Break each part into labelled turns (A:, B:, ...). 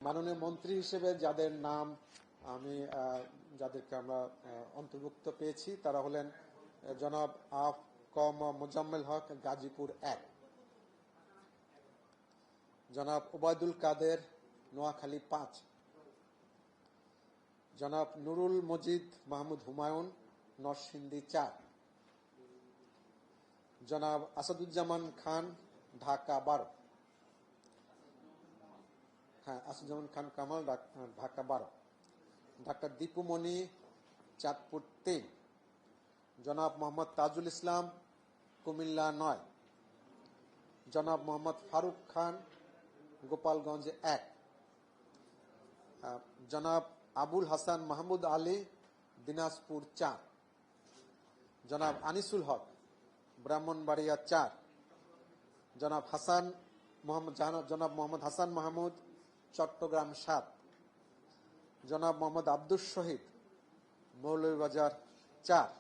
A: মাননীয় মন্ত্রী হিসেবে যাদের নাম আমি যাদেরকে আমরা অন্তর্ভুক্ত পেয়েছি তারা হলেন জনাব আফ কম মোজাম্মেল হক গাজীপুর 1, জনাব ওবায়দুল কাদের নোয়াখালী 5, জনাব নুরুল মজিদ মাহমুদ হুমায়ুন নরসিংদী 4, জনাব আসাদুজ্জামান খান ঢাকা 12, আসাদুজ্জামান খান কামাল ঢাকা 12, ডাক্তার দীপুমণি চাঁদপুর 3, জনাব মোহাম্মদ তাজুল ইসলাম কুমিল্লা 9, জনাব মোহাম্মদ ফারুক খান গোপালগঞ্জ 1, জনাব আবুল হাসান মাহমুদ আলী দিনাজপুর 4, জনাব আনিসুল হক ব্রাহ্মণবাড়িয়া 4, জনাব মোহাম্মদ হাসান মাহমুদ চট্টগ্রাম 7, জনাব মোহাম্মদ আব্দুস শহীদ মৌলভীবাজার 4,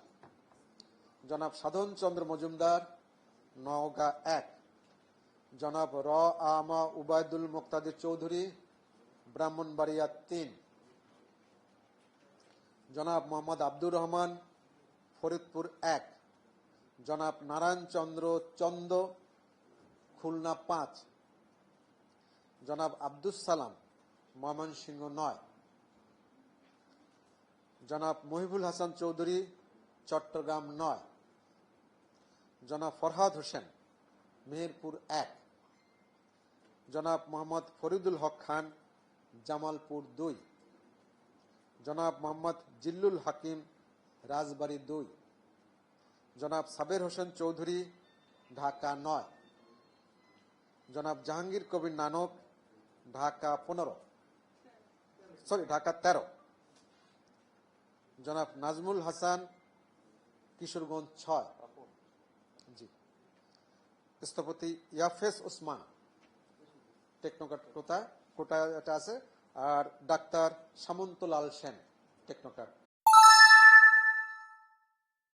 A: জনাব সাধন চন্দ্র মজুমদার নওগাঁ 1, জনাব আমা উবায়দুল মোক্তাদির চৌধুরী ব্রাহ্মণবাড়িয়া 3, জনাব মোহাম্মদ আব্দুর রহমান ফরিদপুর 1, জনাব নারায়ণ চন্দ্র চন্দ খুলনা 5, জনাব আব্দুস সালাম ময়মনসিংহ 9, জনাব মহিবুল হাসান চৌধুরী চট্টগ্রাম 9, জনাব ফরহাদ হোসেন মেহেরপুর 1, জনাব মোহাম্মদ ফরিদুল হক খান জামালপুর 2, জনাব মোহাম্মদ জিল্লুল হাকিম রাজবাড়ী 2, জনাব সাবের হোসেন চৌধুরী ঢাকা 9, জনাব জাহাঙ্গীর কবির নানক ঢাকা 13, জনাব নাজমুল হাসান কিশোরগঞ্জ 6, জি, স্থপতি ইয়াফেস ওসমান টেকনোক্রাট কোটা এটা আছে, আর ডাক্তার সামন্তলাল সেন টেকনোক্রাট